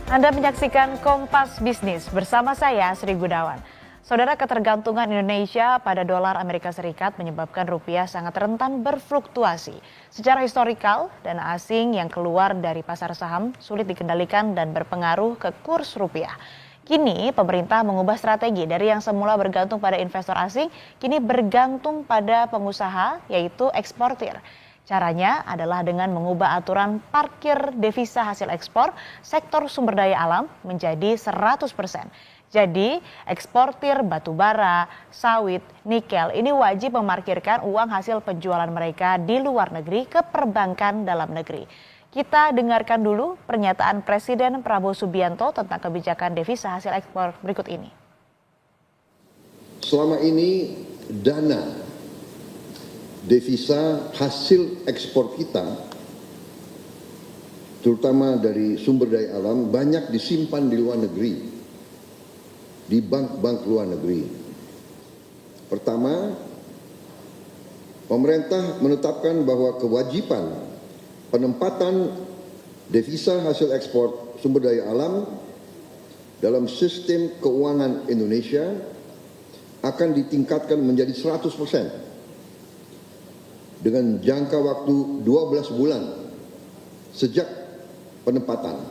Anda menyaksikan Kompas Bisnis bersama saya Sri Gunawan. Saudara, ketergantungan Indonesia pada dolar Amerika Serikat menyebabkan rupiah sangat rentan berfluktuasi. Secara historikal, dana asing yang keluar dari pasar saham sulit dikendalikan dan berpengaruh ke kurs rupiah. Kini pemerintah mengubah strategi dari yang semula bergantung pada investor asing, kini bergantung pada pengusaha yaitu eksportir. Caranya adalah dengan mengubah aturan parkir devisa hasil ekspor sektor sumber daya alam menjadi 100%. Jadi eksportir batu bara, sawit, nikel ini wajib memarkirkan uang hasil penjualan mereka di luar negeri ke perbankan dalam negeri. Kita dengarkan dulu pernyataan Presiden Prabowo Subianto tentang kebijakan devisa hasil ekspor berikut ini. Selama ini dana devisa hasil ekspor kita, terutama dari sumber daya alam, banyak disimpan di luar negeri, di bank-bank luar negeri. Pertama, pemerintah menetapkan bahwa kewajiban penempatan devisa hasil ekspor sumber daya alam dalam sistem keuangan Indonesia akan ditingkatkan menjadi 100%. Dengan jangka waktu 12 bulan sejak penempatan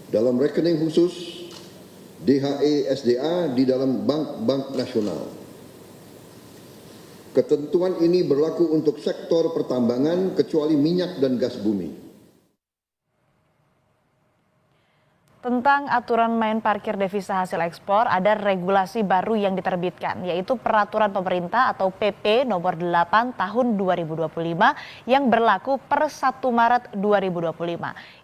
dalam rekening khusus DHE SDA di dalam bank-bank nasional. Ketentuan ini berlaku untuk sektor pertambangan kecuali minyak dan gas bumi. Tentang aturan main parkir devisa hasil ekspor, ada regulasi baru yang diterbitkan, yaitu Peraturan Pemerintah atau PP nomor 8 tahun 2025 yang berlaku per 1 Maret 2025.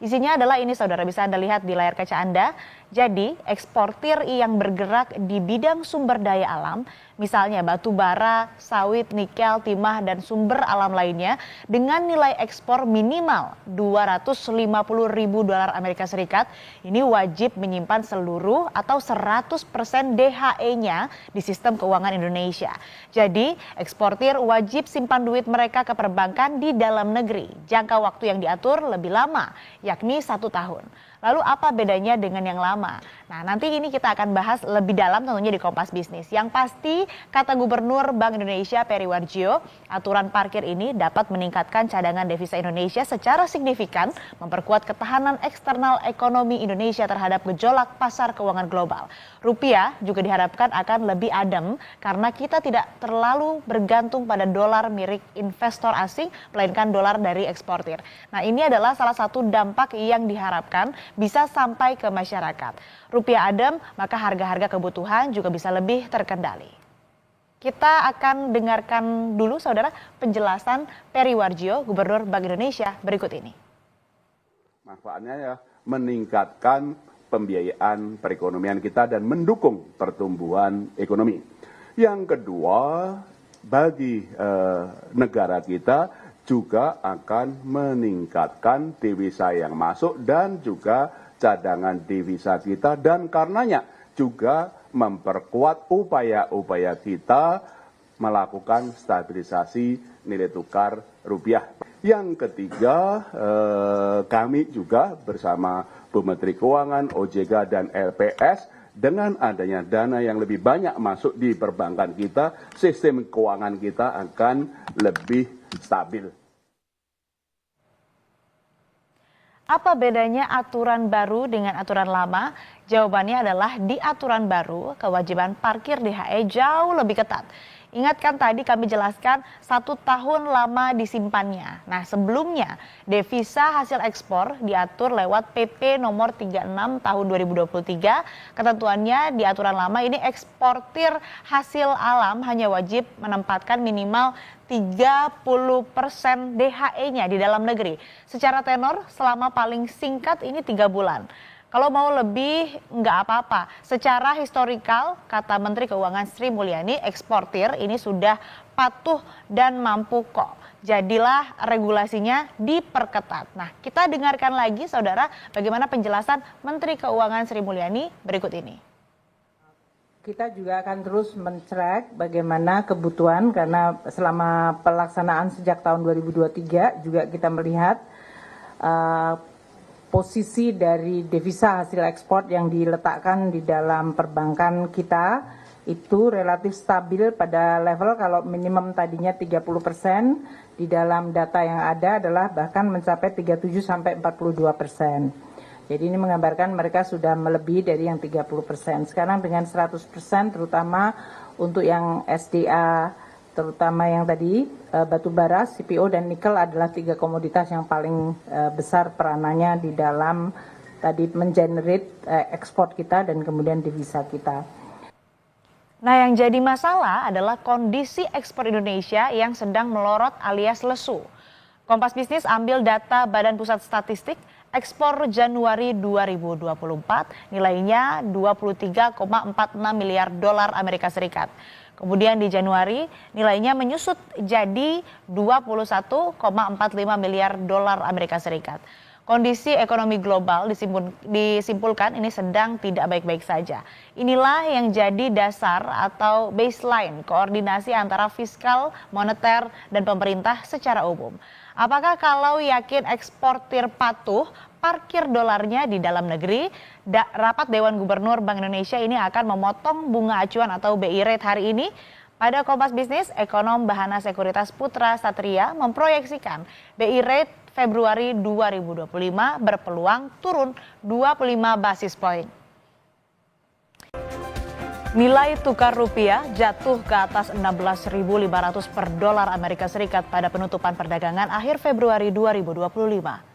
Isinya adalah ini, saudara, bisa Anda lihat di layar kaca Anda. Jadi, eksportir yang bergerak di bidang sumber daya alam, misalnya batu bara, sawit, nikel, timah, dan sumber alam lainnya, dengan nilai ekspor minimal $250.000 Amerika Serikat, ini wajib menyimpan seluruh atau 100% DHE-nya di sistem keuangan Indonesia. Jadi, eksportir wajib simpan duit mereka ke perbankan di dalam negeri. Jangka waktu yang diatur lebih lama, yakni 1 tahun. Lalu apa bedanya dengan yang lama? Nah, nanti ini kita akan bahas lebih dalam tentunya di Kompas Bisnis. Yang pasti, kata Gubernur Bank Indonesia Peri Warjio, aturan parkir ini dapat meningkatkan cadangan devisa Indonesia secara signifikan, memperkuat ketahanan eksternal ekonomi Indonesia terhadap gejolak pasar keuangan global. Rupiah juga diharapkan akan lebih adem karena kita tidak terlalu bergantung pada dolar milik investor asing, melainkan dolar dari eksportir. Nah, ini adalah salah satu dampak yang diharapkan bisa sampai ke masyarakat. Rupiah adem, maka harga-harga kebutuhan juga bisa lebih terkendali. Kita akan dengarkan dulu, saudara, penjelasan Peri Warjio, Gubernur Bank Indonesia berikut ini. Manfaatnya ya meningkatkan pembiayaan perekonomian kita dan mendukung pertumbuhan ekonomi. Yang kedua, bagi negara kita juga akan meningkatkan devisa yang masuk dan juga cadangan devisa kita, dan karenanya juga memperkuat upaya-upaya kita melakukan stabilisasi nilai tukar rupiah. Yang ketiga, kami juga bersama Bu Menteri Keuangan, OJK dan LPS, dengan adanya dana yang lebih banyak masuk di perbankan kita, sistem keuangan kita akan lebih stabil. Apa bedanya aturan baru dengan aturan lama? Jawabannya adalah di aturan baru, kewajiban parkir DHE jauh lebih ketat. Ingatkan tadi kami jelaskan 1 tahun lama disimpannya. Nah, sebelumnya devisa hasil ekspor diatur lewat PP nomor 36 tahun 2023. Ketentuannya di aturan lama ini eksportir hasil alam hanya wajib menempatkan minimal 30% DHE-nya di dalam negeri. Secara tenor selama paling singkat ini 3 bulan. Kalau mau lebih nggak apa-apa. Secara historikal, kata Menteri Keuangan Sri Mulyani, eksportir ini sudah patuh dan mampu kok. Jadilah regulasinya diperketat. Nah, kita dengarkan lagi, saudara, bagaimana penjelasan Menteri Keuangan Sri Mulyani berikut ini. Kita juga akan terus men-track bagaimana kebutuhan, karena selama pelaksanaan sejak tahun 2023 juga kita melihat posisi dari devisa hasil ekspor yang diletakkan di dalam perbankan kita itu relatif stabil pada level kalau minimum tadinya 30%, di dalam data yang ada adalah bahkan mencapai 37 sampai 42%. Jadi ini menggambarkan mereka sudah melebihi dari yang 30%. Sekarang dengan 100% terutama untuk yang SDA, terutama yang tadi batu bara, CPO dan nikel adalah 3 komoditas yang paling besar peranannya di dalam tadi mengenerate ekspor kita dan kemudian devisa kita. Nah, yang jadi masalah adalah kondisi ekspor Indonesia yang sedang melorot alias lesu. Kompas Bisnis ambil data Badan Pusat Statistik, ekspor Januari 2024 nilainya 23,46 miliar dolar Amerika Serikat. Kemudian di Januari nilainya menyusut jadi 21,45 miliar dolar Amerika Serikat. Kondisi ekonomi global disimpulkan ini sedang tidak baik-baik saja. Inilah yang jadi dasar atau baseline koordinasi antara fiskal, moneter, dan pemerintah secara umum. Apakah kalau yakin eksportir patuh, parkir dolarnya di dalam negeri, rapat Dewan Gubernur Bank Indonesia ini akan memotong bunga acuan atau BI rate hari ini? Pada Kompas Bisnis, ekonom Bahana Sekuritas Putra Satria memproyeksikan BI rate Februari 2025 berpeluang turun 25 basis poin. Nilai tukar rupiah jatuh ke atas 16.500 per dolar Amerika Serikat pada penutupan perdagangan akhir Februari 2025.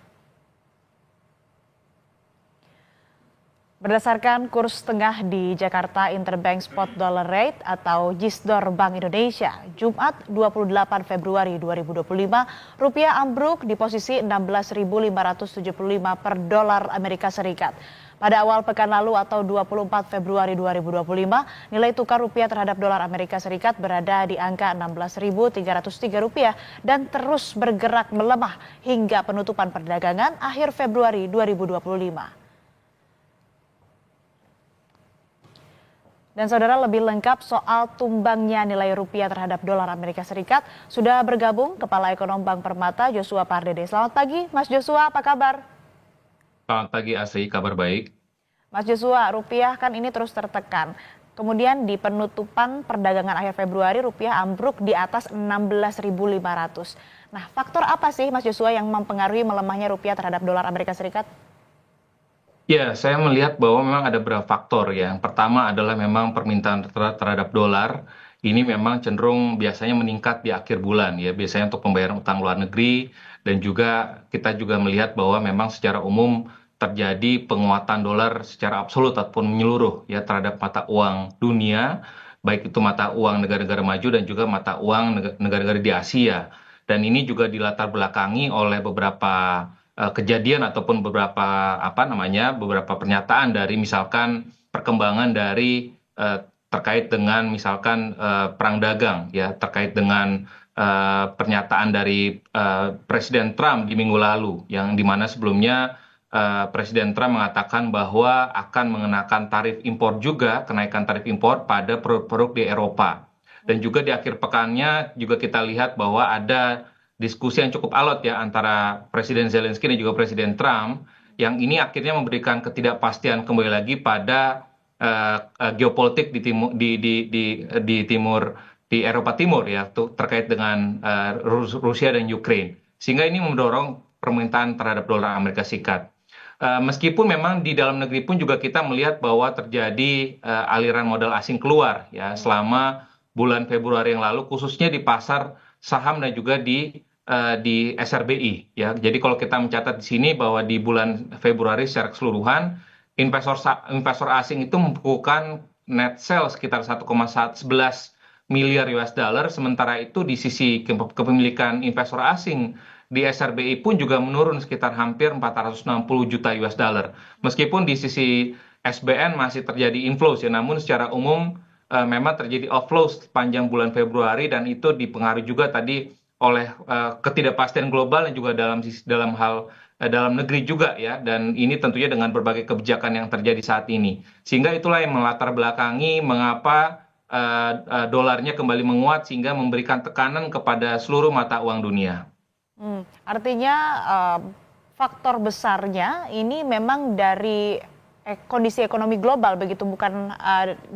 Berdasarkan kurs tengah di Jakarta Interbank Spot Dollar Rate atau JISDOR Bank Indonesia, Jumat 28 Februari 2025, rupiah ambruk di posisi 16.575 per dolar Amerika Serikat. Pada awal pekan lalu atau 24 Februari 2025, nilai tukar rupiah terhadap dolar Amerika Serikat berada di angka 16.303 rupiah dan terus bergerak melemah hingga penutupan perdagangan akhir Februari 2025. Dan saudara, lebih lengkap soal tumbangnya nilai rupiah terhadap dolar Amerika Serikat sudah bergabung Kepala Ekonom Bank Permata Joshua Pardede. Selamat pagi Mas Joshua, apa kabar? Selamat pagi Asri, kabar baik. Mas Joshua, rupiah kan ini terus tertekan. Kemudian di penutupan perdagangan akhir Februari rupiah ambruk di atas 16.500. Nah, faktor apa sih Mas Joshua yang mempengaruhi melemahnya rupiah terhadap dolar Amerika Serikat? Ya, saya melihat bahwa memang ada beberapa faktor ya. Yang pertama adalah memang permintaan terhadap dolar ini memang cenderung biasanya meningkat di akhir bulan ya, biasanya untuk pembayaran utang luar negeri, dan juga kita juga melihat bahwa memang secara umum terjadi penguatan dolar secara absolut ataupun menyeluruh ya terhadap mata uang dunia, baik itu mata uang negara-negara maju dan juga mata uang negara-negara di Asia. Dan ini juga dilatar belakangi oleh beberapa kejadian ataupun beberapa beberapa pernyataan dari misalkan perkembangan dari terkait dengan misalkan perang dagang ya, terkait dengan pernyataan dari Presiden Trump di minggu lalu yang dimana sebelumnya Presiden Trump mengatakan bahwa akan mengenakan tarif impor juga, kenaikan tarif impor pada produk-produk di Eropa. Dan juga di akhir pekannya juga kita lihat bahwa ada diskusi yang cukup alot ya antara Presiden Zelensky dan juga Presiden Trump, yang ini akhirnya memberikan ketidakpastian kembali lagi pada geopolitik di Eropa Timur ya, terkait dengan Rusia dan Ukraine, sehingga ini mendorong permintaan terhadap dolar Amerika Serikat. Meskipun memang di dalam negeri pun juga kita melihat bahwa terjadi aliran modal asing keluar ya selama bulan Februari yang lalu, khususnya di pasar saham dan juga di SRBI ya. Jadi kalau kita mencatat di sini bahwa di bulan Februari secara keseluruhan investor asing itu membukukan net sale sekitar 1,11 miliar US dollar, sementara itu di sisi kepemilikan investor asing di SRBI pun juga menurun sekitar hampir 460 juta US dollar. Meskipun di sisi SBN masih terjadi inflows ya, namun secara umum memang terjadi outflows sepanjang bulan Februari, dan itu dipengaruhi juga tadi oleh ketidakpastian global dan juga dalam hal dalam negeri juga ya, dan ini tentunya dengan berbagai kebijakan yang terjadi saat ini, sehingga itulah yang melatar belakangi mengapa dolarnya kembali menguat sehingga memberikan tekanan kepada seluruh mata uang dunia. Artinya faktor besarnya ini memang dari kondisi ekonomi global begitu, bukan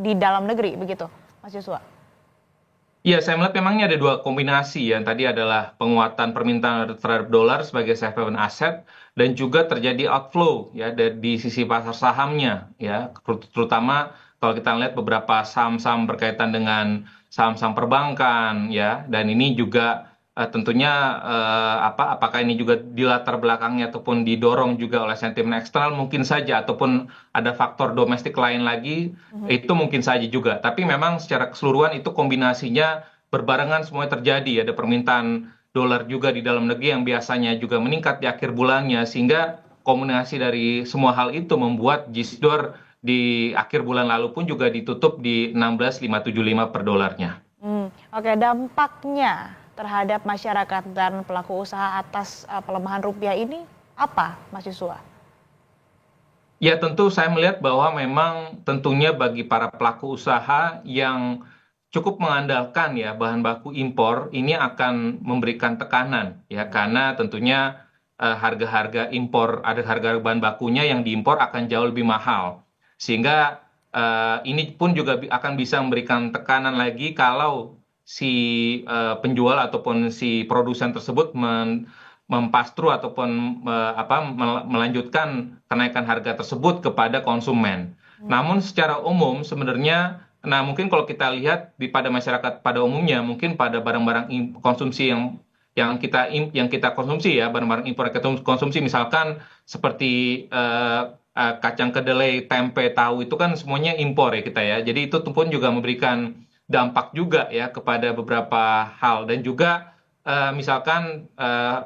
di dalam negeri begitu, Mas Yusua? Iya, saya melihat memang ini ada dua kombinasi ya. Tadi adalah penguatan permintaan terhadap dolar sebagai safe haven asset dan juga terjadi outflow ya di sisi pasar sahamnya ya. Terutama kalau kita lihat beberapa saham-saham berkaitan dengan saham-saham perbankan ya. Dan ini juga tentunya apakah ini juga dilatar belakangnya ataupun didorong juga oleh sentimen eksternal mungkin saja, ataupun ada faktor domestik lain lagi itu mungkin saja juga. Tapi memang secara keseluruhan itu kombinasinya berbarengan semuanya terjadi. Ada permintaan dolar juga di dalam negeri yang biasanya juga meningkat di akhir bulannya, sehingga kombinasi dari semua hal itu membuat GSDOR di akhir bulan lalu pun juga ditutup di 16.575 per dolarnya. Oke, dampaknya terhadap masyarakat dan pelaku usaha atas pelemahan rupiah ini apa, Mas Yusua? Ya, tentu saya melihat bahwa memang tentunya bagi para pelaku usaha yang cukup mengandalkan ya bahan baku impor ini akan memberikan tekanan ya, karena tentunya harga-harga impor, ada harga bahan bakunya yang diimpor akan jauh lebih mahal, sehingga ini pun juga akan bisa memberikan tekanan lagi kalau si penjual ataupun si produsen tersebut mempastru ataupun melanjutkan kenaikan harga tersebut kepada konsumen. Namun secara umum sebenarnya, nah mungkin kalau kita lihat pada masyarakat pada umumnya, mungkin pada barang-barang konsumsi yang kita konsumsi ya, barang-barang impor yang kita konsumsi, misalkan seperti kacang kedelai, tempe, tahu, itu kan semuanya impor ya kita ya. Jadi itu pun juga memberikan dampak juga ya kepada beberapa hal, dan juga misalkan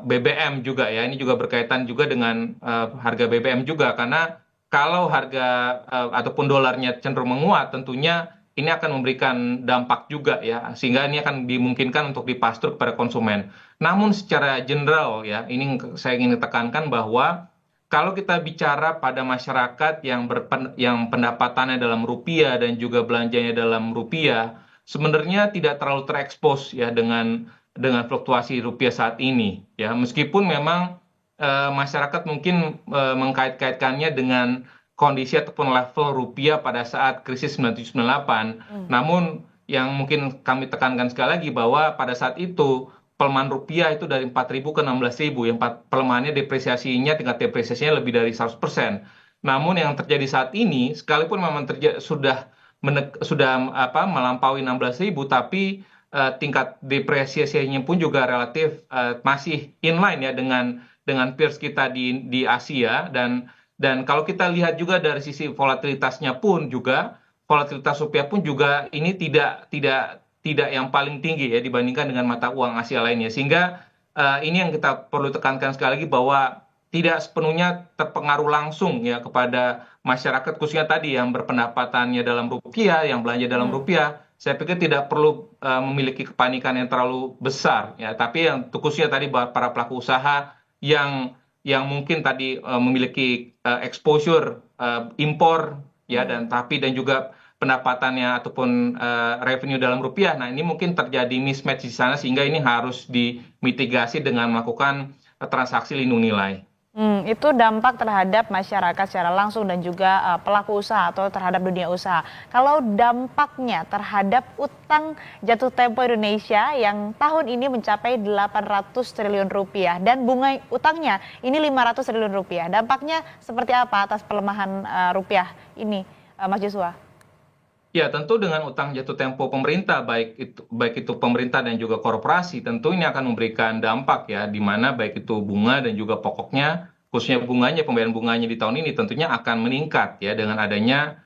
BBM juga ya, ini juga berkaitan juga dengan harga BBM juga, karena kalau harga ataupun dolarnya cenderung menguat, tentunya ini akan memberikan dampak juga ya, sehingga ini akan dimungkinkan untuk dipastur kepada konsumen. Namun secara general ya, ini saya ingin tekankan bahwa kalau kita bicara pada masyarakat yang pendapatannya dalam rupiah dan juga belanjanya dalam rupiah, sebenarnya tidak terlalu terekspos ya dengan fluktuasi rupiah saat ini ya, meskipun memang masyarakat mungkin mengkait-kaitkannya dengan kondisi ataupun level rupiah pada saat krisis 97-98. Namun yang mungkin kami tekankan sekali lagi bahwa pada saat itu pelemahan rupiah itu dari 4.000 ke 16.000, yang pelemahannya tingkat depresiasinya lebih dari 100%. Namun yang terjadi saat ini, sekalipun memang sudah melampaui 16.000, tapi tingkat depresiasinya pun juga relatif masih inline ya dengan peers kita di Asia, dan kalau kita lihat juga dari sisi volatilitasnya pun juga, volatilitas rupiah pun juga ini tidak yang paling tinggi ya dibandingkan dengan mata uang Asia lainnya, sehingga ini yang kita perlu tekankan sekali lagi bahwa tidak sepenuhnya terpengaruh langsung ya kepada masyarakat, khususnya tadi yang berpendapatannya dalam rupiah, yang belanja dalam rupiah. Saya pikir tidak perlu memiliki kepanikan yang terlalu besar ya, tapi yang khususnya tadi para pelaku usaha yang mungkin tadi memiliki exposure impor ya, dan juga pendapatannya ataupun revenue dalam rupiah. Nah, ini mungkin terjadi mismatch di sana, sehingga ini harus dimitigasi dengan melakukan transaksi lindung nilai. Itu dampak terhadap masyarakat secara langsung dan juga pelaku usaha atau terhadap dunia usaha. Kalau dampaknya terhadap utang jatuh tempo Indonesia yang tahun ini mencapai 800 triliun rupiah dan bunga utangnya ini 500 triliun rupiah. Dampaknya seperti apa atas pelemahan rupiah ini, Mas Yusua? Ya, tentu dengan utang jatuh tempo pemerintah, baik itu pemerintah dan juga korporasi, tentu ini akan memberikan dampak ya, di mana baik itu bunga dan juga pokoknya, khususnya bunganya, pembayaran bunganya di tahun ini tentunya akan meningkat ya dengan adanya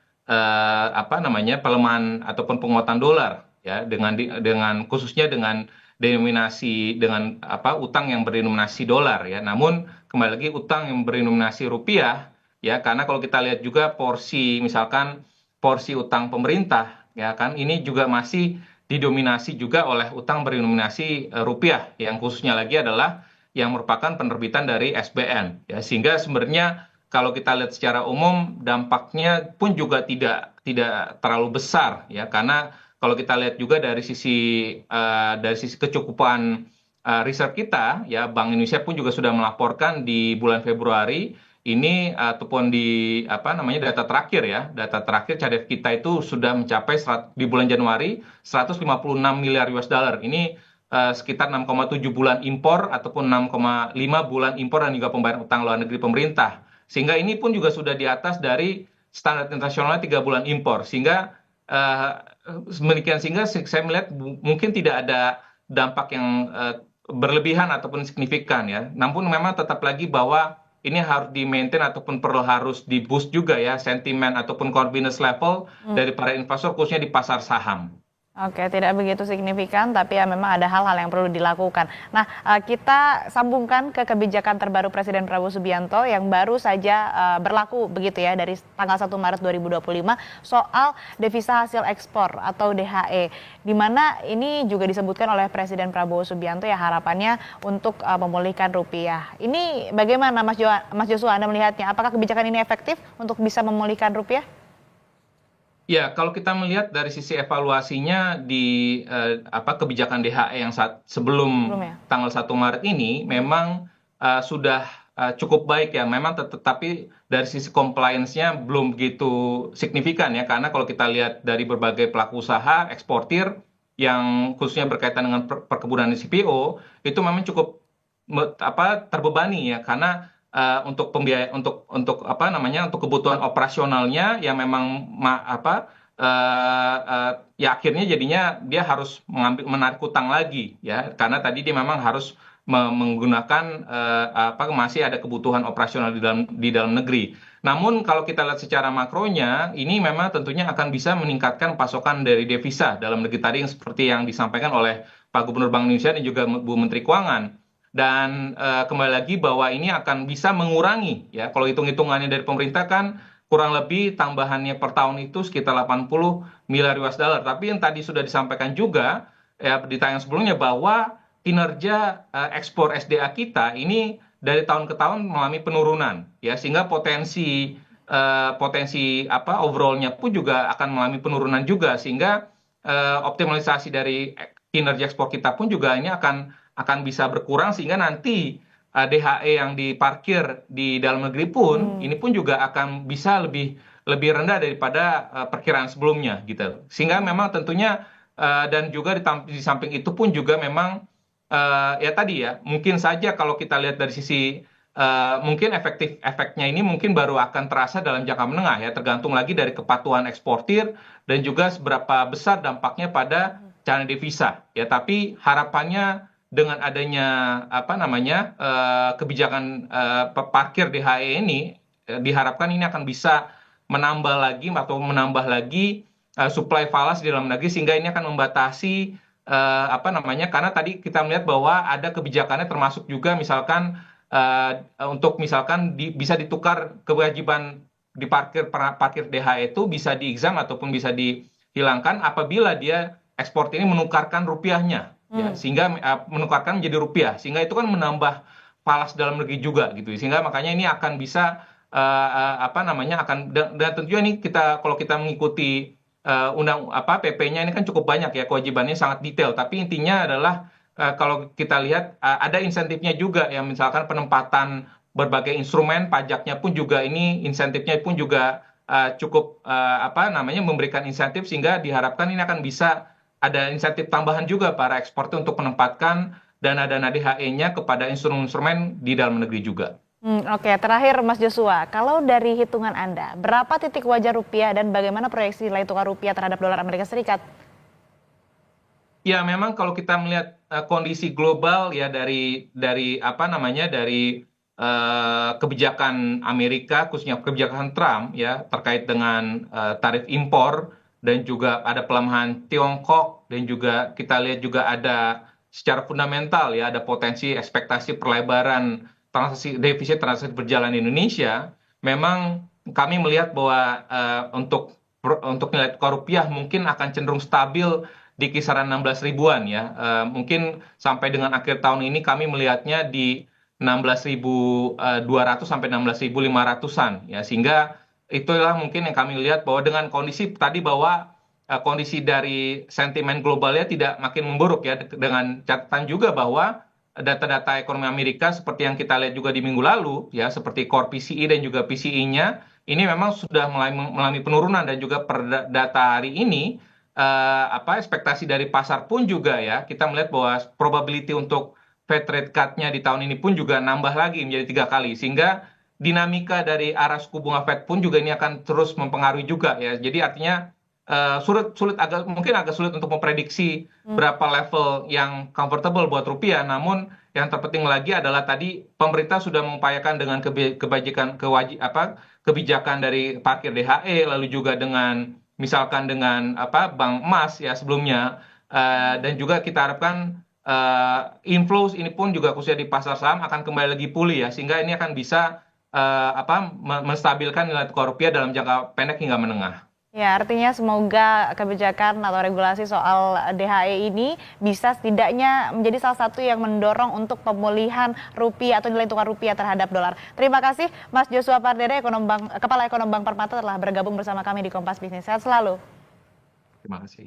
pelemahan ataupun penguatan dolar ya, dengan khususnya dengan denominasi dengan utang yang berdenominasi dolar ya. Namun kembali lagi utang yang berdenominasi rupiah ya, karena kalau kita lihat juga misalkan porsi utang pemerintah ya kan, ini juga masih didominasi juga oleh utang berdenominasi rupiah, yang khususnya lagi adalah yang merupakan penerbitan dari SBN ya, sehingga sebenarnya kalau kita lihat secara umum dampaknya pun juga tidak terlalu besar ya, karena kalau kita lihat juga dari sisi kecukupan riset kita ya Bank Indonesia pun juga sudah melaporkan di bulan Februari ini ataupun di apa namanya data terakhir cadef kita itu sudah mencapai di bulan Januari 156 miliar US dollar. Ini sekitar 6,7 bulan impor ataupun 6,5 bulan impor dan juga pembayaran utang luar negeri pemerintah. Sehingga ini pun juga sudah di atas dari standar internasional 3 bulan impor. Sehingga sehingga saya melihat mungkin tidak ada dampak yang berlebihan ataupun signifikan ya. Namun memang tetap lagi bahwa ini harus di-maintain ataupun harus di-boost juga ya sentimen ataupun confidence level dari para investor khususnya di pasar saham. Oke, tidak begitu signifikan, tapi ya memang ada hal-hal yang perlu dilakukan. Nah, kita sambungkan ke kebijakan terbaru Presiden Prabowo Subianto yang baru saja berlaku begitu ya dari tanggal 1 Maret 2025 soal devisa hasil ekspor atau DHE, di mana ini juga disebutkan oleh Presiden Prabowo Subianto ya harapannya untuk memulihkan rupiah. Ini bagaimana Mas Joshua Anda melihatnya? Apakah kebijakan ini efektif untuk bisa memulihkan rupiah? Ya, kalau kita melihat dari sisi evaluasinya di kebijakan DHE yang sebelum tanggal 1 Maret ini memang sudah cukup baik ya. Memang tetapi dari sisi compliance-nya belum begitu signifikan ya. Karena kalau kita lihat dari berbagai pelaku usaha, eksportir yang khususnya berkaitan dengan perkebunan CPO itu memang cukup terbebani ya. Karena untuk pembiayaan untuk kebutuhan operasionalnya yang memang ya akhirnya jadinya dia harus menarik utang lagi ya karena tadi dia memang harus menggunakan masih ada kebutuhan operasional di dalam negeri. Namun kalau kita lihat secara makronya ini memang tentunya akan bisa meningkatkan pasokan dari devisa dalam negeri tadi yang seperti yang disampaikan oleh Pak Gubernur Bank Indonesia dan juga Bu Menteri Keuangan. Dan kembali lagi bahwa ini akan bisa mengurangi ya kalau hitung-hitungannya dari pemerintah kan kurang lebih tambahannya per tahun itu sekitar 80 miliar US dollar. Tapi yang tadi sudah disampaikan juga ya di tayangan sebelumnya bahwa kinerja ekspor SDA kita ini dari tahun ke tahun mengalami penurunan ya sehingga potensi overallnya pun juga akan mengalami penurunan juga sehingga optimalisasi dari kinerja ekspor kita pun juga ini akan bisa berkurang sehingga nanti DHE yang diparkir di dalam negeri pun ini pun juga akan bisa lebih rendah daripada perkiraan sebelumnya gitu. Sehingga memang tentunya dan juga di samping itu pun juga memang ya tadi ya mungkin saja kalau kita lihat dari sisi mungkin efeknya ini mungkin baru akan terasa dalam jangka menengah ya tergantung lagi dari kepatuhan eksportir dan juga seberapa besar dampaknya pada cadangan devisa ya tapi harapannya dengan adanya kebijakan parkir DHE ini diharapkan ini akan bisa menambah lagi supply falas di dalam negeri sehingga ini akan membatasi karena tadi kita melihat bahwa ada kebijakannya termasuk juga misalkan untuk misalkan bisa ditukar kewajiban di parkir DHE itu bisa diexam ataupun bisa dihilangkan apabila dia ekspor ini menukarkan rupiahnya. Ya, sehingga menukarkan menjadi rupiah sehingga itu kan menambah falas dalam negeri juga gitu sehingga makanya ini akan bisa dan tentunya ini kalau kita mengikuti PP-nya ini kan cukup banyak ya kewajibannya sangat detail tapi intinya adalah kalau kita lihat ada insentifnya juga ya misalkan penempatan berbagai instrumen pajaknya pun juga ini insentifnya pun juga cukup memberikan insentif sehingga diharapkan ini akan bisa ada insentif tambahan juga para eksportir untuk menempatkan dana-dana DHE-nya kepada instrumen-instrumen di dalam negeri juga. Oke, terakhir Mas Joshua, kalau dari hitungan Anda, berapa titik wajah rupiah dan bagaimana proyeksi nilai tukar rupiah terhadap dolar Amerika Serikat? Ya, memang kalau kita melihat kondisi global ya dari kebijakan Amerika khususnya kebijakan Trump ya terkait dengan tarif impor dan juga ada pelemahan Tiongkok dan juga kita lihat juga ada secara fundamental ya ada potensi ekspektasi perlebaran defisit transaksi berjalan di Indonesia. Memang kami melihat bahwa untuk nilai tukar rupiah mungkin akan cenderung stabil di kisaran 16 ribuan ya. Mungkin sampai dengan akhir tahun ini kami melihatnya di 16.200 sampai 16.500-an ya sehingga itulah mungkin yang kami lihat bahwa dengan kondisi tadi bahwa kondisi dari sentimen globalnya tidak makin memburuk ya dengan catatan juga bahwa data-data ekonomi Amerika seperti yang kita lihat juga di minggu lalu, ya seperti core PCE dan juga PCE-nya, ini memang sudah mengalami penurunan dan juga per data hari ini ekspektasi dari pasar pun juga ya kita melihat bahwa probability untuk Fed rate cut-nya di tahun ini pun juga nambah lagi menjadi 3 kali, sehingga dinamika dari arah suku bunga Fed pun juga ini akan terus mempengaruhi juga ya. Jadi artinya mungkin agak sulit untuk memprediksi berapa level yang comfortable buat rupiah. Namun yang terpenting lagi adalah tadi pemerintah sudah mengupayakan dengan kebijakan dari parkir DHE, lalu juga dengan misalkan dengan bank emas ya sebelumnya, dan juga kita harapkan inflows ini pun juga khususnya di pasar saham akan kembali lagi pulih ya, sehingga ini akan bisa menstabilkan nilai tukar rupiah dalam jangka pendek hingga menengah. Ya, artinya semoga kebijakan atau regulasi soal DHE ini bisa setidaknya menjadi salah satu yang mendorong untuk pemulihan rupiah atau nilai tukar rupiah terhadap dolar. Terima kasih Mas Joshua Pardede, Kepala Ekonom Bank Permata telah bergabung bersama kami di Kompas Bisnis. Sehat selalu. Terima kasih.